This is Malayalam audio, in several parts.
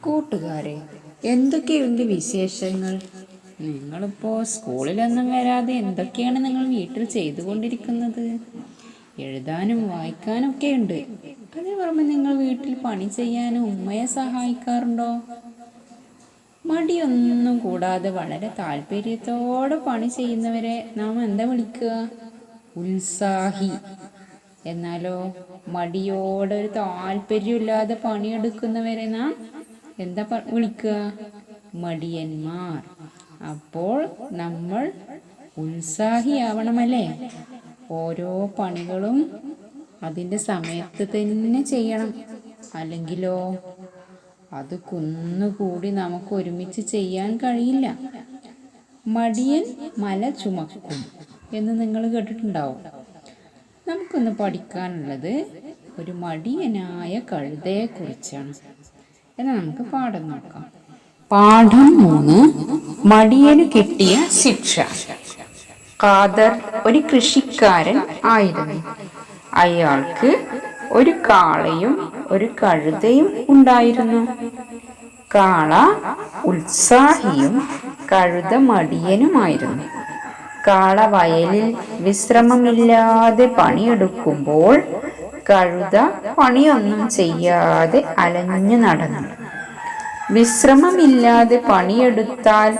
കൂട്ടുകാരെ, എന്തൊക്കെയുണ്ട് വിശേഷങ്ങൾ? നിങ്ങളിപ്പോൾ സ്കൂളിലൊന്നും വരാതെ എന്തൊക്കെയാണ് നിങ്ങൾ വീട്ടിൽ ചെയ്തുകൊണ്ടിരിക്കുന്നത്? എഴുതാനും വായിക്കാനും ഒക്കെ ഉണ്ട്. അതേ പുറമെ നിങ്ങൾ വീട്ടിൽ പണി ചെയ്യാനും ഉമ്മയെ സഹായിക്കാറുണ്ടോ? മടിയൊന്നും കൂടാതെ വളരെ താല്പര്യത്തോടെ പണി ചെയ്യുന്നവരെ നാം എന്താ വിളിക്കുക? ഉത്സാഹി. എന്നാലോ മടിയോടെ ഒരു താല്പര്യമില്ലാതെ പണിയെടുക്കുന്നവരെ നാം എന്താ വിളിക്കുക? മടിയന്മാർ. അപ്പോൾ നമ്മൾ ഉത്സാഹിയാവണമല്ലേ? ഓരോ പണികളും അതിൻ്റെ സമയത്ത് തന്നെ ചെയ്യണം. അല്ലെങ്കിലോ അത് കുന്നുകൂടി നമുക്ക് ഒരുമിച്ച് ചെയ്യാൻ കഴിയില്ല. മടിയൻ മല ചുമക്കും എന്ന് നിങ്ങൾ കേട്ടിട്ടുണ്ടാവും. നമുക്കൊന്ന് പഠിക്കാനുള്ളത് ഒരു മടിയനായ കഴുതയെക്കുറിച്ചാണ്. എന്നാൽ നമുക്ക് പാഠം നോക്കാം. പാഠം 3. മടിയന് കിട്ടിയ ശിക്ഷ. ഖാദർ ഒരു കൃഷിക്കാരൻ ആയിരുന്നു. അയാൾക്ക് ഒരു കാളയും ഒരു കഴുതയും ഉണ്ടായിരുന്നു. കാള ഉത്സാഹിയും കഴുത മടിയനുമായിരുന്നു. കാള വയലിൽ വിശ്രമമില്ലാതെ പണിയെടുക്കുമ്പോൾ കഴുത പണിയൊന്നും ചെയ്യാതെ അലഞ്ഞു നടന്നു. വിശ്രമമില്ലാതെ പണിയെടുത്താൽ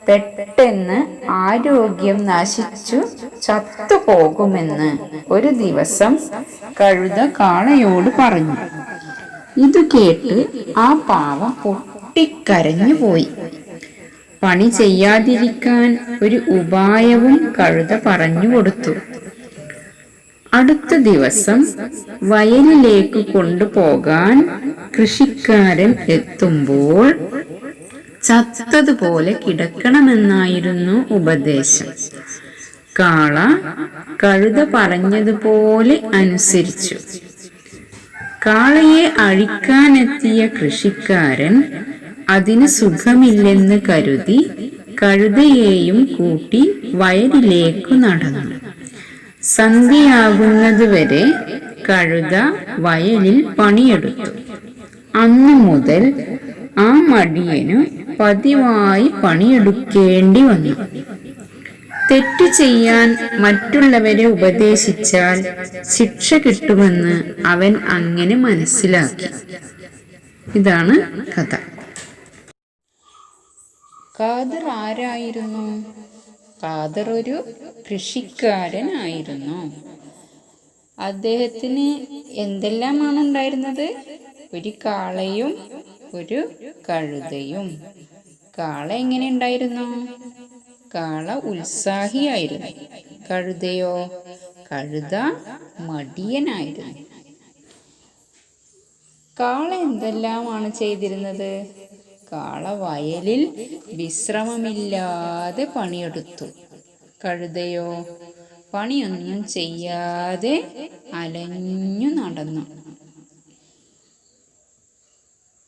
പെട്ടെന്ന് ആരോഗ്യം നശിച്ചു ചത്തുപോകുമെന്ന് ഒരു ദിവസം കഴുത കാളയോട് പറഞ്ഞു. ഇത് കേട്ട് ആ പാവം പൊട്ടിക്കരഞ്ഞു പോയി. പണി ചെയ്യാതിരിക്കാൻ ഒരു ഉപായവും കഴുത പറഞ്ഞു കൊടുത്തു. അടുത്ത ദിവസം വയലിലേക്ക് കൊണ്ടുപോകാൻ കൃഷിക്കാരൻ എത്തുമ്പോൾ ചത്തതുപോലെ കിടക്കണമെന്നായിരുന്നു ഉപദേശം. കാള കഴുത പറഞ്ഞതുപോലെ അനുസരിച്ചു. കാളയെ അഴിക്കാനെത്തിയ കൃഷിക്കാരൻ അതിന് സുഖമില്ലെന്ന് കരുതി കഴുതയെയും കൂട്ടി വയലിലേക്കു നടന്നു. സന്ധ്യയാകുന്നതുവരെ കഴുത വയലിൽ പണിയെടുത്തു. അന്നു മുതൽ ആ മടിയനു പതിവായി പണിയെടുക്കേണ്ടി വന്നു. തെറ്റു ചെയ്യാൻ മറ്റുള്ളവരെ ഉപദേശിച്ചാൽ ശിക്ഷ കിട്ടുമെന്ന് അവൻ അങ്ങനെ മനസ്സിലാക്കി. ഇതാണ് കഥ. ഖാദർ ആരായിരുന്നു? ഖാദർ ഒരു കൃഷിക്കാരനായിരുന്നു. അദ്ദേഹത്തിന് എന്തെല്ലാമാണ് ഉണ്ടായിരുന്നത്? ഒരു കാളയും ഒരു കഴുതയും. കാള എങ്ങനെ ഉണ്ടായിരുന്നു? കാള ഉത്സാഹിയായിരുന്നു. കഴുതയോ? കഴുത മടിയനായിരുന്നു. കാള എന്തെല്ലാമാണ് ചെയ്തിരുന്നത്? കാള വയലിൽ വിശ്രമമില്ലാതെ പണിയെടുത്തു. കഴുതയോ? പണിയൊന്നും ചെയ്യാതെ അലഞ്ഞു നടന്നു.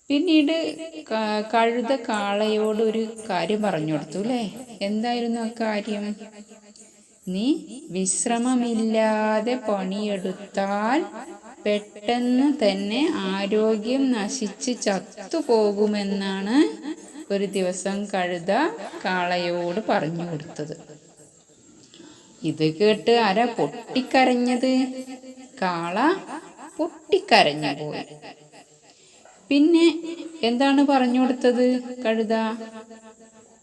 പിന്നീട് കഴുത കാളയോട് ഒരു കാര്യം പറഞ്ഞു കൊടുത്തു അല്ലേ? എന്തായിരുന്നു ആ കാര്യം? നീ വിശ്രമമില്ലാതെ പണിയെടുത്താൽ പെട്ടെന്ന് തന്നെ ആരോഗ്യം നശിച്ച് ചത്തുപോകുമെന്നാണ് ഒരു ദിവസം കഴുത കാളയോട് പറഞ്ഞു കൊടുത്തത്. ഇത് കേട്ട് ആരാ പൊട്ടിക്കരഞ്ഞത്? കാള പൊട്ടിക്കരഞ്ഞു പോയി. പിന്നെ എന്താണ് പറഞ്ഞു കൊടുത്തത് കഴുത?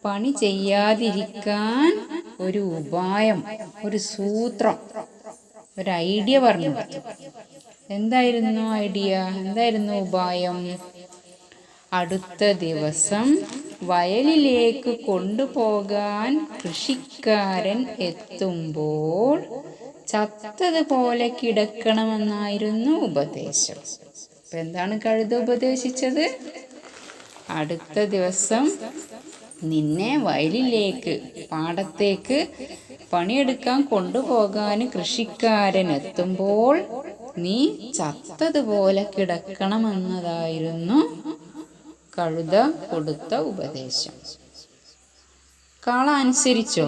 പണി ചെയ്യാതിരിക്കാൻ ഒരു ഉപായം, ഒരു സൂത്രം, ഒരു ഐഡിയ പറഞ്ഞു കൊടുത്തു. എന്തായിരുന്നു ഐഡിയ? എന്തായിരുന്നു ഉപായം? അടുത്ത ദിവസം വയലിലേക്ക് കൊണ്ടുപോകാൻ കൃഷിക്കാരൻ എത്തുമ്പോൾ ചത്തതുപോലെ കിടക്കണമെന്നായിരുന്നു ഉപദേശം. അപ്പൊ എന്താണ് കഴുത ഉപദേശിച്ചത്? അടുത്ത ദിവസം നിന്നെ വയലിലേക്ക്, പാടത്തേക്ക് പണിയെടുക്കാൻ കൊണ്ടുപോകാൻ കൃഷിക്കാരൻ എത്തുമ്പോൾ നീ ചത്തതുപോലെ കിടക്കണമെന്നതായിരുന്നു കഴുത കൊടുത്ത ഉപദേശം. കാള അനുസരിച്ചോ?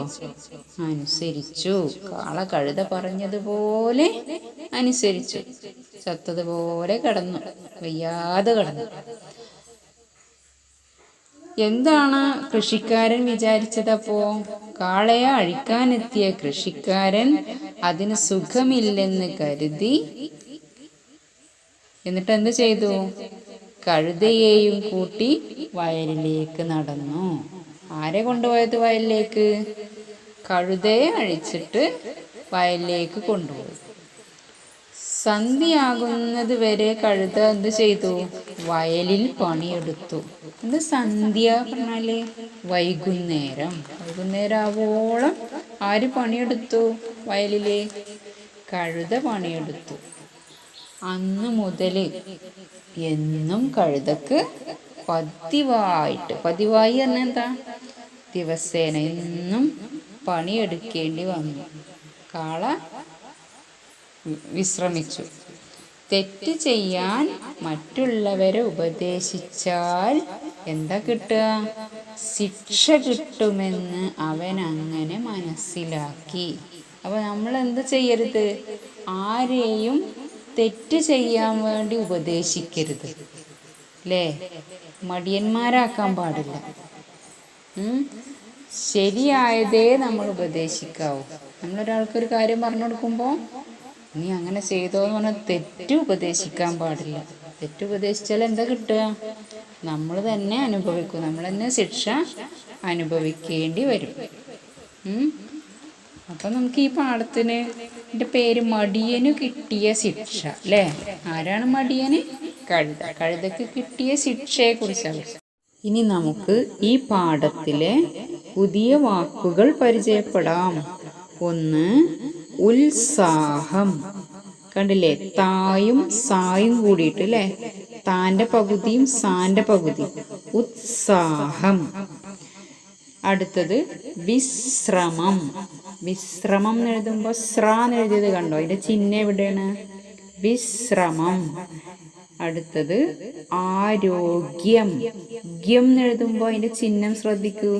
അനുസരിച്ചു. കാള കഴുത പറഞ്ഞതുപോലെ അനുസരിച്ചു. ചത്തതുപോലെ കിടന്നു, വയ്യാതെ കിടന്നു. എന്താണ് കൃഷിക്കാരൻ വിചാരിച്ചതപ്പോ? കാളയെ അഴിക്കാനെത്തിയ കൃഷിക്കാരൻ അതിന് സുഖമില്ലെന്ന് കരുതി എന്നിട്ട് എന്ത് ചെയ്തു? കഴുതയെയും കൂട്ടി വയലിലേക്ക് നടന്നു. ആരെ കൊണ്ടുപോയത് വയലിലേക്ക്? കഴുതയെ അഴിച്ചിട്ട് വയലിലേക്ക് കൊണ്ടുപോയി. സന്ധ്യയാകുന്നത് വരെ കഴുത എന്ത് ചെയ്തു? വയലിൽ പണിയെടുത്തു. എന്ത് സന്ധ്യ പറഞ്ഞാല്? വൈകുന്നേരം. വൈകുന്നേരം ആവോളം ആര് പണിയെടുത്തു? വയലില് കഴുത പണിയെടുത്തു. അന്ന് മുതല് എന്നും കഴുതക്ക് പതിവായി പറഞ്ഞാൽ എന്താ? ദിവസേന എന്നും പണിയെടുക്കേണ്ടി വന്നു. കാള വിശ്രമിച്ചു. തെറ്റ് ചെയ്യാൻ മറ്റുള്ളവരെ ഉപദേശിച്ചാൽ എന്താ കിട്ടുക? ശിക്ഷ കിട്ടുമെന്ന് അവൻ അങ്ങനെ മനസ്സിലാക്കി. അപ്പൊ നമ്മൾ എന്ത് ചെയ്യരുത്? ആരെയും തെറ്റ് ചെയ്യാൻ വേണ്ടി ഉപദേശിക്കരുത്, അല്ലേ? മടിയന്മാരാക്കാൻ പാടില്ല. ശരിയായതേ നമ്മൾ ഉപദേശിക്കാവൂ. നമ്മളൊരാൾക്കൊരു കാര്യം പറഞ്ഞു കൊടുക്കുമ്പോൾ നീ അങ്ങനെ ചെയ്തോ എന്ന് പറഞ്ഞാൽ തെറ്റ് ഉപദേശിക്കാൻ പാടില്ല. തെറ്റ് ഉപദേശിച്ചാൽ എന്താ കിട്ടുക? നമ്മൾ തന്നെ അനുഭവിക്കും. നമ്മൾ തന്നെ ശിക്ഷ അനുഭവിക്കേണ്ടി വരും. അപ്പം നമുക്ക് ഈ പാഠത്തിന് എൻ്റെ പേര് മടിയനു കിട്ടിയ ശിക്ഷ, അല്ലേ? ആരാണ് മടിയന്? കഴുത. കഴുതക്ക് കിട്ടിയ ശിക്ഷയെ കുറിച്ചാണ്. ഇനി നമുക്ക് ഈ പാഠത്തിലെ പുതിയ വാക്കുകൾ പരിചയപ്പെടാം. ഒന്ന്, ഉത്സാഹം. കണ്ടില്ലേ? തായും സായും കൂടിയിട്ട്, അല്ലേ? താന്റെ പകുതിയും സാന്റെ പകുതിയും. ഉത്സാഹം. അടുത്തത് വിശ്രമം. വിശ്രമം എന്ന് എഴുതുമ്പോൾ എന്ന് എഴുതിയത് കണ്ടോ? അതിന്റെ ചിഹ്നം എവിടെയാണ്? വിശ്രമം. അടുത്തത് ആരോഗ്യം. ഗ്യം എന്ന് എഴുതുമ്പോൾ അതിന്റെ ചിഹ്നം ശ്രദ്ധിക്കൂ,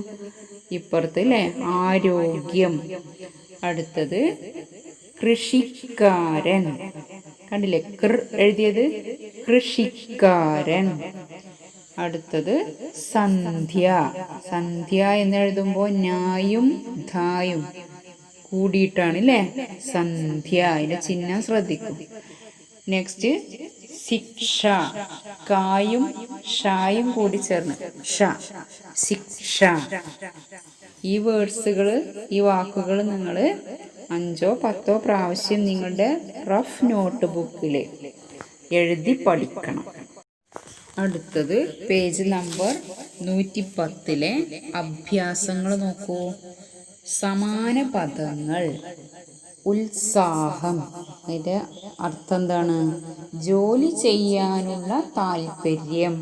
ഇപ്പുറത്ത്, അല്ലേ? ആരോഗ്യം. അടുത്തത് കൃഷിക്കാരൻ. കണ്ടില്ലേ? എഴുതിയത് കൃഷിക്കാരൻ. അടുത്തത് സന്ധ്യ. സന്ധ്യ എന്ന് എഴുതുമ്പോൾ ഞായും ധായും കൂടിയിട്ടാണ്, അല്ലേ? സന്ധ്യ. അതിന്റെ ചിഹ്നം ശ്രദ്ധിക്കും. നെക്സ്റ്റ് ശിക്ഷ. കായും ഷായും കൂടി ചേർന്ന് ശിക്ഷ. ഈ ഈ വാക്കുകൾ നിങ്ങൾ 5 or 10 പ്രാവശ്യം നിങ്ങളുടെ റഫ് നോട്ട് ബുക്കിൽ എഴുതി പഠിക്കണം. അടുത്തത് പേജ് നമ്പർ 110 അഭ്യാസങ്ങൾ നോക്കൂ. സമാന പദങ്ങൾ. ഉത്സാഹം, അതിന്റെ അർത്ഥം എന്താണ്? ജോലി ചെയ്യാനുള്ള താല്പര്യം.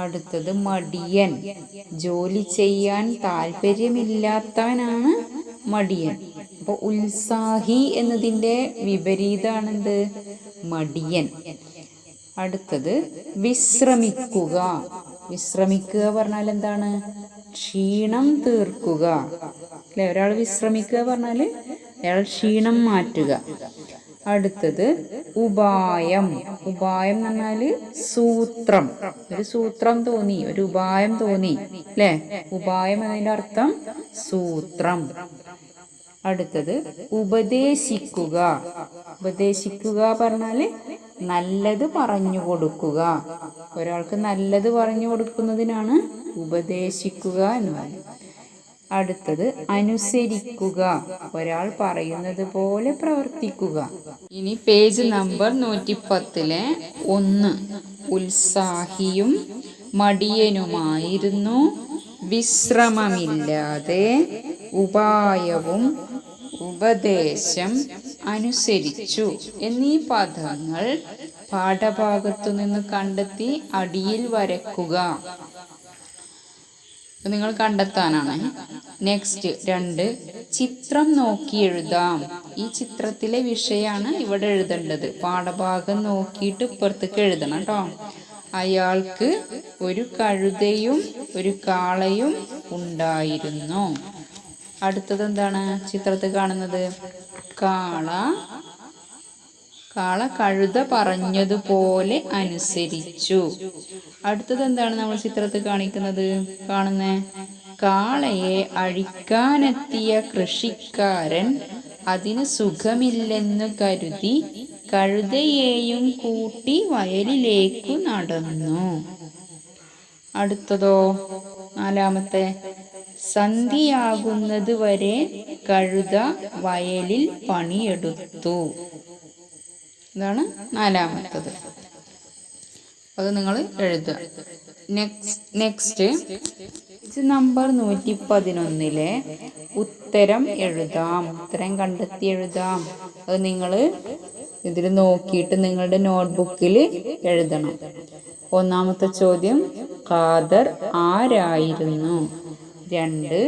അടുത്തത് മടിയൻ. ജോലി ചെയ്യാൻ താല്പര്യമില്ലാത്തവനാണ് മടിയൻ. അപ്പോൾ ഉത്സാഹി എന്നതിൻ്റെ വിപരീതമാണെന്ത്? മടിയൻ. അടുത്തത് വിശ്രമിക്കുക. വിശ്രമിക്കുക പറഞ്ഞാൽ എന്താണ്? ക്ഷീണം തീർക്കുക, അല്ലെ? ഒരാൾ വിശ്രമിക്കുക പറഞ്ഞാൽ അയാൾ ക്ഷീണം മാറ്റുക. അടുത്തത് ഉപായം. ഉപായം എന്ന് പറഞ്ഞാൽ സൂത്രം. ഒരു സൂത്രം തോന്നി, ഒരു ഉപായം തോന്നി, അല്ലെ? ഉപായം എന്നതിന്റെ അർത്ഥം സൂത്രം. അടുത്തത് ഉപദേശിക്കുക. ഉപദേശിക്കുക പറഞ്ഞാല് നല്ലത് പറഞ്ഞു കൊടുക്കുക. ഒരാൾക്ക് നല്ലത് പറഞ്ഞു കൊടുക്കുന്നതിനാണ് ഉപദേശിക്കുക എന്ന് പറയുന്നത്. അടുത്തത് അനുസരിക്കുക. ഒരാൾ പറയുന്നത് പോലെ പ്രവർത്തിക്കുക. ഇനി പേജ് നമ്പർ 110 1. ഉത്സാഹിയും മടിയനുമായിരുന്നു, വിശ്രമമില്ലാതെ, ഉപായവും ഉപദേശം അനുസരിച്ചു എന്നീ പദങ്ങൾ പാഠഭാഗത്തു നിന്ന് കണ്ടെത്തി അടിയിൽ വരക്കുക. നിങ്ങൾ കണ്ടെത്താനാണ്. നെക്സ്റ്റ് 2. ചിത്രം നോക്കി എഴുതാം. ഈ ചിത്രത്തിലെ വിഷയമാണ് ഇവിടെ എഴുതേണ്ടത്. പാഠഭാഗം നോക്കിയിട്ട് ഇപ്പുറത്തേക്ക് എഴുതണം കേട്ടോ. അയാൾക്ക് ഒരു കഴുതയും ഒരു കാളയും ഉണ്ടായിരുന്നു. അടുത്തത് എന്താണ് ചിത്രത്തിൽ കാണുന്നത്? കാള കാള കഴുത പറഞ്ഞതുപോലെ അനുസരിച്ചു. അടുത്തത് എന്താണ് നമ്മൾ ചിത്രത്തിൽ കാണുന്നേ? കാളയെ അഴിക്കാനെത്തിയ കൃഷിക്കാരൻ അതിന് സുഖമില്ലെന്നു കരുതി കഴുതയെയും കൂട്ടി വയലിലേക്കു നടന്നു. അടുത്തതോ, നാലാമത്തെ, സന്ധ്യയാകുന്നത് വരെ കഴുത വയലിൽ പണിയെടുത്തു. ഇതാണ് നാലാമത്തത്. അത് നിങ്ങൾ എഴുതുക. നെക്സ്റ്റ് നമ്പർ 111 ഉത്തരം എഴുതാം. ഉത്തരം കണ്ടെത്തി എഴുതാം. അത് നിങ്ങൾ ഇതിൽ നോക്കിയിട്ട് നിങ്ങളുടെ നോട്ട്ബുക്കിൽ എഴുതണം. ഒന്നാമത്തെ ചോദ്യം, ഖാദർ ആരായിരുന്നു? 2,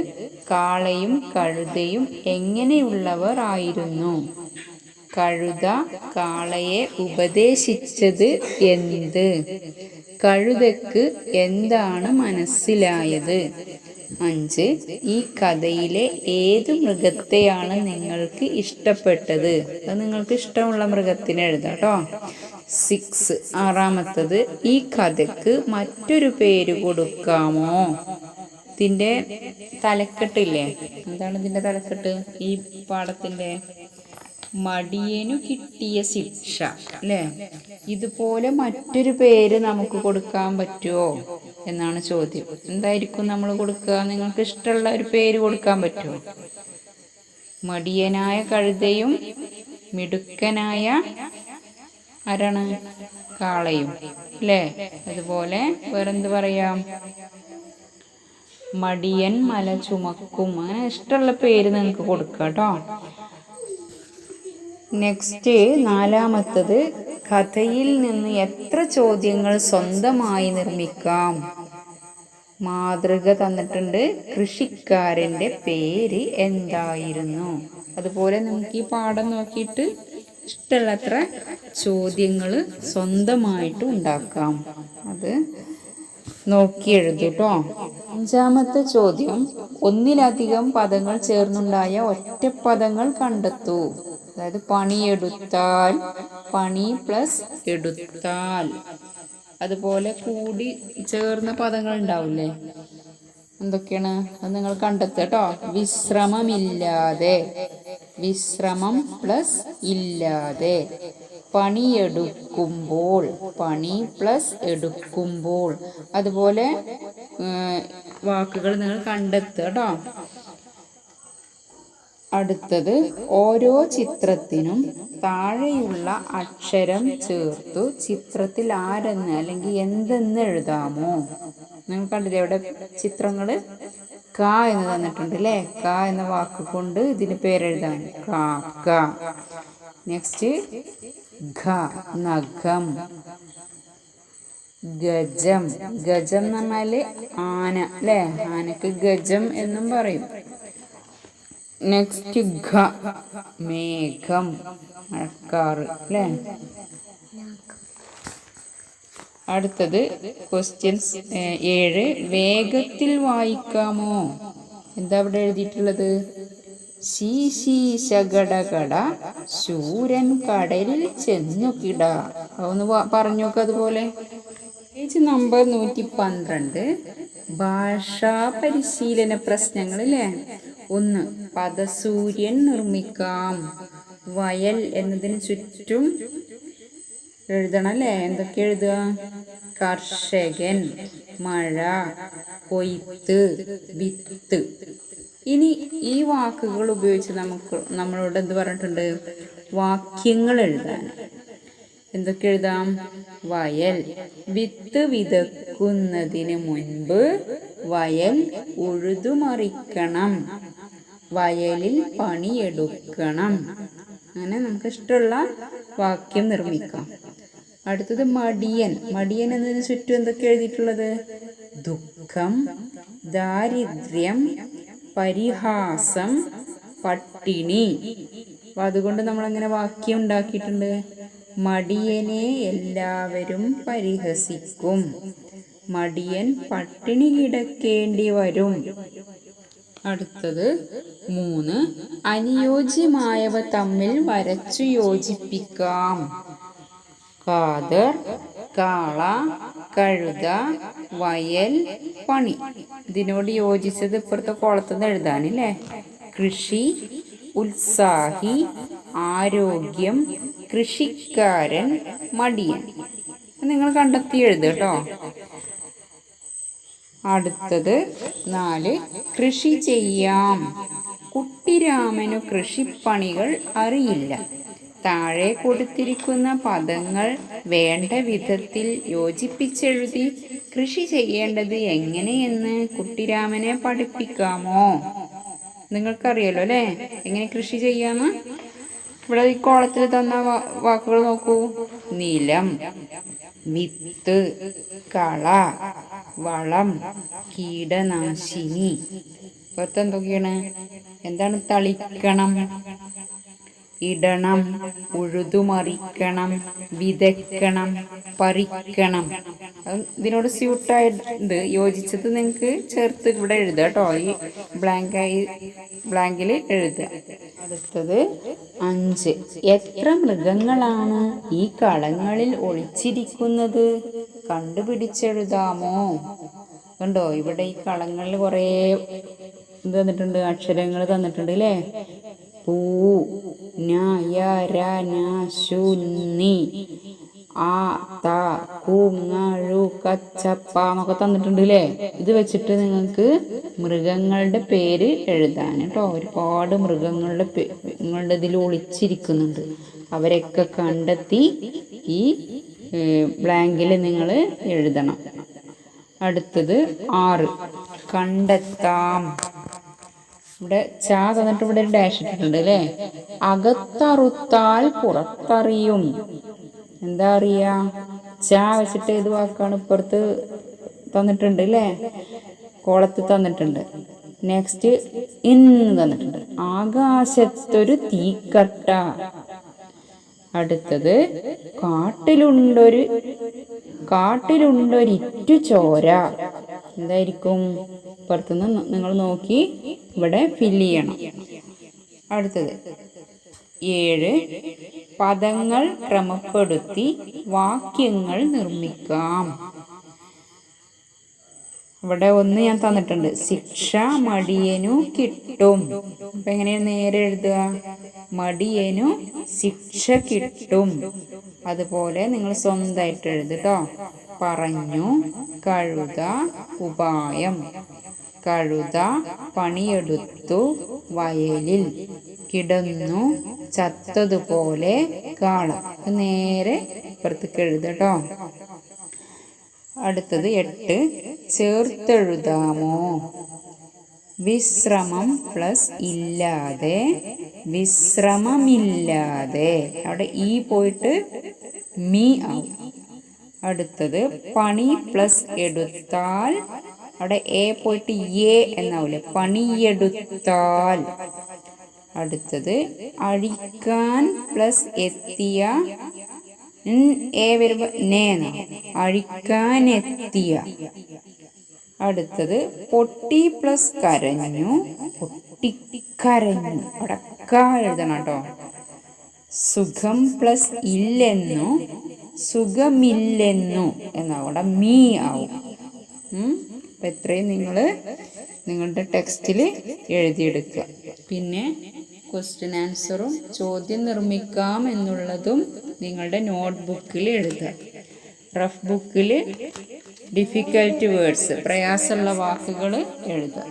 കാളയും കഴുതയും എങ്ങനെയുള്ളവർ ആയിരുന്നു? കഴുത കാളയെ ഉപദേശിച്ചത് എന്ത്? കഴുതയ്ക്ക് എന്താണ് മനസ്സിലായത്? 5, ഈ കഥയിലെ ഏത് മൃഗത്തെയാണ് നിങ്ങൾക്ക് ഇഷ്ടപ്പെട്ടത്? അത് നിങ്ങൾക്ക് ഇഷ്ടമുള്ള മൃഗത്തിനെ എഴുതാം കേട്ടോ. 6, ആറാമത്തത്, ഈ കഥയ്ക്ക് മറ്റൊരു പേര് കൊടുക്കാമോ? ഇതിൻ്റെ തലക്കെട്ടില്ലേ, എന്താണ് ഇതിൻ്റെ തലക്കെട്ട്? ഈ പാഠത്തിൻ്റെ മടിയനു കിട്ടിയ ശിക്ഷ അല്ലേ? ഇതുപോലെ മറ്റൊരു പേര് നമുക്ക് കൊടുക്കാൻ പറ്റുമോ എന്നാണ് ചോദ്യം. എന്തായിരിക്കും നമ്മൾ കൊടുക്കുക? നിങ്ങൾക്ക് ഇഷ്ടമുള്ള ഒരു പേര് കൊടുക്കാൻ പറ്റുമോ? മടിയനായ കഴുതയും മിടുക്കനായ ആരാണ്? കാളയും അല്ലേ? അതുപോലെ വേറെന്ത് പറയാം? മടിയൻ മല ചുമക്കും. അങ്ങനെ ഇഷ്ടമുള്ള പേര് നിങ്ങൾക്ക് കൊടുക്കാം കേട്ടോ. നെക്സ്റ്റ്, നാലാമത്തത്, കഥയിൽ നിന്ന് എത്ര ചോദ്യങ്ങൾ സ്വന്തമായി നിർമ്മിക്കാം? മാതൃക തന്നിട്ടുണ്ട്. കൃഷിക്കാരൻ്റെ പേര് എന്തായിരുന്നു? അതുപോലെ നമുക്ക് ഈ പാഠം നോക്കിയിട്ട് ഇഷ്ടമുള്ളത്ര ചോദ്യങ്ങൾ സ്വന്തമായിട്ട് ഉണ്ടാക്കാം. അത് നോക്കി എഴുതൂട്ടോ. 5ാമത്തെ ചോദ്യം, ഒന്നിലധികം പദങ്ങൾ ചേർന്നുണ്ടായ ഒറ്റപ്പദങ്ങൾ കണ്ടെത്തൂ. അതായത് പണിയെടുത്താൽ, പണി പ്ലസ് എടുത്താൽ, അതുപോലെ കൂടി ചേർന്ന പദങ്ങൾ ഉണ്ടാവില്ലേ? എന്തൊക്കെയാണ് അത് നിങ്ങൾ കണ്ടെത്തുക കേട്ടോ. വിശ്രമമില്ലാതെ, വിശ്രമം പ്ലസ് ഇല്ലാതെ. പണിയെടുക്കുമ്പോൾ, പണി പ്ലസ് എടുക്കുമ്പോൾ. അതുപോലെ വാക്കുകൾ നിങ്ങൾ കണ്ടെത്തുക കേട്ടോ. അടുത്തത്, ഓരോ ചിത്രത്തിനും താഴെയുള്ള അക്ഷരം ചേർത്തു ചിത്രത്തിൽ ആരെന്ന് അല്ലെങ്കിൽ എന്തെന്ന് എഴുതാമോ? നിങ്ങൾ കണ്ടില്ലേ അവിടെ ചിത്രങ്ങൾ? ക എന്ന് തന്നിട്ടുണ്ട് അല്ലേ? ക എന്ന വാക്ക് കൊണ്ട് ഇതിന് പേരെഴുതാൻ. കാക്ക. നെക്സ്റ്റ്, ഘ നഖം. ഗജം. ഗജം എന്ന് പറഞ്ഞാല് ആന അല്ലേ? ആനക്ക് ഗജം എന്നും പറയും. നെക്സ്റ്റ്, ഘ മേഘം, മഴക്കാറ് അല്ലേ? അടുത്തത് ക്വസ്റ്റ്യൻസ് 7, വേഗത്തിൽ വായിക്കാമോ? എന്താ ഇവിടെ എഴുതിയിട്ടുള്ളത്? ശീശീശകടകട ശൂരൻ കടലിൽ ചെന്നു കിട. അതൊന്ന് പറഞ്ഞു നോക്കുക. അതുപോലെ പേജ് നമ്പർ 112 ഭാഷാ പരിശീലന പ്രശ്നങ്ങൾ അല്ലേ? 1, പദസൂര്യൻ നിർമ്മിക്കാം. വയൽ എന്നതിന് ചുറ്റും എഴുതണം അല്ലേ? എന്തൊക്കെ എഴുതുക? കർഷകൻ, മഴ, കൊയ്ത്ത്, വിത്ത്. ഇനി ഈ വാക്കുകൾ ഉപയോഗിച്ച് നമ്മളോട് എന്ത് പറഞ്ഞിട്ടുണ്ട്? വാക്യങ്ങൾ എഴുതാൻ. എന്തൊക്കെ എഴുതാം? വയൽ, വിത്ത് വിതക്കുന്നതിന് മുൻപ് വയൽ ഉഴുതുമറിക്കണം, വയലിൽ പണിയെടുക്കണം. അങ്ങനെ നമുക്ക് ഇഷ്ടമുള്ള വാക്യം നിർമ്മിക്കാം. അടുത്തത് മടിയൻ. മടിയൻ എന്നതിന് ചുറ്റും എന്തൊക്കെ എഴുതിയിട്ടുള്ളത്? ദുഃഖം, ദാരിദ്ര്യം, പരിഹാസം, പട്ടിണി. അപ്പൊ അതുകൊണ്ട് നമ്മളെങ്ങനെ വാക്യം ഉണ്ടാക്കിയിട്ടുണ്ട്? മടിയനെ എല്ലാവരും പരിഹസിക്കും, മടിയൻ പട്ടിണി കിടക്കേണ്ടി വരും. അടുത്തത് 3. അനുയോജ്യമായവ തമ്മിൽ വരച്ചു യോജിപ്പിക്കാം. കാതർ, കാള, കഴുത, വയൽ, പണി. ഇതിനോട് യോജിച്ചത് ഇപ്പുറത്തെ കോളത്തുനിന്ന് എഴുതാനല്ലേ. കൃഷി, ഉത്സാഹി, ആരോഗ്യം, കൃഷിക്കാരൻ, മടിയൻ. നിങ്ങൾ കണ്ടെത്തി എഴുതുക കേട്ടോ. അടുത്തത് 4. കൃഷി ചെയ്യാം. കുട്ടിരാമനു കൃഷിപ്പണികൾ അറിയില്ല. താഴെ കൊടുത്തിരിക്കുന്ന പദങ്ങൾ വേണ്ട വിധത്തിൽ യോജിപ്പിച്ചെഴുതി കൃഷി ചെയ്യേണ്ടത് എങ്ങനെയെന്ന് കുട്ടിരാമനെ പഠിപ്പിക്കാമോ? നിങ്ങൾക്കറിയാലോ അല്ലേ എങ്ങനെ കൃഷി ചെയ്യാന്ന്. ഇവിടെ ഈ കോളത്തിൽ തന്ന വാക്കുകൾ നോക്കൂ. നിലം, വിത്ത്, കള, വളം, കീടനാശിനി. ഇപ്പത്തെ എന്തൊക്കെയാണ്? എന്താണ്? തളിക്കണം, ഇടണം, ഉഴുതുമറിക്കണം, വിതയ്ക്കണം, പറിക്കണം. ഇതിനോട് സ്യൂട്ടായിട്ട് യോജിച്ചത് നിങ്ങൾക്ക് ചേർത്ത് ഇവിടെ എഴുതുക കേട്ടോ. ഈ ബ്ലാങ്കിൽ എഴുതുക. അടുത്തത് 5. എത്ര മൃഗങ്ങളാണ് ഈ കളങ്ങളിൽ ഒളിച്ചിരിക്കുന്നത്? കണ്ടുപിടിച്ചെഴുതാമോ? കണ്ടോ, ഇവിടെ ഈ കളങ്ങളിൽ കുറേ ഇത് തന്നിട്ടുണ്ട്, അക്ഷരങ്ങൾ തന്നിട്ടുണ്ട് അല്ലേ. പൂ, ന, യ, ര, ന, ശു, നി, ആ, ത, കു, ങ, ഴു, ക, ച, പ എന്നൊക്കെ തന്നിട്ടുണ്ട് അല്ലേ. ഇത് വെച്ചിട്ട് നിങ്ങൾക്ക് മൃഗങ്ങളുടെ പേര് എഴുതാൻ കേട്ടോ. ഒരുപാട് മൃഗങ്ങളുടെ ഇതിൽ ഒളിച്ചിരിക്കുന്നുണ്ട്. അവരെയൊക്കെ കണ്ടെത്തി ഈ ബ്ലാങ്കിൽ നിങ്ങൾ എഴുതണം. അടുത്തത് 6. കണ്ടെത്താം. ഇവിടെ ച തന്നിട്ട് ഇവിടെ ഒരു ഡാഷ് ഇട്ടിട്ടുണ്ട് അല്ലേ. അകത്തറുത്താൽ പുറത്തറിയും. എന്താ അറിയാ? ച വെച്ചിട്ട് ഏത് വാക്കാണ് ഇപ്പുറത്ത് തന്നിട്ടുണ്ട് അല്ലേ, കോളത്തിൽ തന്നിട്ടുണ്ട്. നെക്സ്റ്റ് ഇന്ന് തന്നിട്ടുണ്ട്. ആകാശത്തൊരു തീക്കട്ട. അടുത്തത് കാട്ടിലുണ്ടൊരിറ്റു ചോര. എന്തായിരിക്കും? പുറത്തുനിന്ന് നിങ്ങൾ നോക്കി ഇവിടെ ഫില്ല് ചെയ്യണം. അടുത്തത് 7. പദങ്ങൾ ക്രമപ്പെടുത്തി വാക്യങ്ങൾ നിർമ്മിക്കാം. ഇവിടെ 1 ഞാൻ തന്നിട്ടുണ്ട്. ശിക്ഷ മടിയനു കിട്ടും. അപ്പൊ എങ്ങനെയാണ് നേരെ എഴുതുക? മടിയനു ശിക്ഷ കിട്ടും. അതുപോലെ നിങ്ങൾ സ്വന്തമായിട്ട് എഴുതുട്ടോ. പറഞ്ഞു, കഴുത, ഉപായം. കഴുത പണിയെടുത്തു വയലിൽ. കിടന്നു, ചത്തതുപോലെ കാള. നേരെ ഇപ്പുറത്തേക്ക് എഴുതട്ടോ. അടുത്തത് 8. ചേർത്തെഴുതാമോ? വിശ്രമം പ്ലസ് ഇല്ലാതെ, വിശ്രമമില്ലാതെ. അവിടെ ഈ പോയിട്ട് മീ ആവും. അടുത്തത് പണി പ്ലസ് എടുത്താൽ, അവിടെ എ പോയിട്ട് എ എന്നാവൂലെ, പണിയെടുത്താൽ. അടുത്തത് അഴിക്കാൻ പ്ലസ് എത്തിയ, എ വരുമ്പോ നേന്നാവും, അഴിക്കാനെത്തിയ. അടുത്തത് പൊട്ടി പ്ലസ് കരഞ്ഞു, പൊട്ടിക്കരഞ്ഞു. അവിടെ ക എഴുതണം കേട്ടോ. സുഖം പ്ലസ് ഇല്ലെന്നു, സുഖമില്ലെന്നു എന്നാവും. അവിടെ മീ ആവും. അപ്പം എത്രയും നിങ്ങൾ നിങ്ങളുടെ ടെക്സ്റ്റിൽ എഴുതിയെടുക്കുക. പിന്നെ ക്വസ്റ്റ്യൻ ആൻസറും ചോദ്യം നിർമ്മിക്കാം എന്നുള്ളതും നിങ്ങളുടെ നോട്ട്ബുക്കിൽ എഴുതുക. റഫ് ബുക്കിൽ ഡിഫിക്കൽട്ട് വേർഡ്സ്, പ്രയാസമുള്ള വാക്കുകൾ എഴുതുക.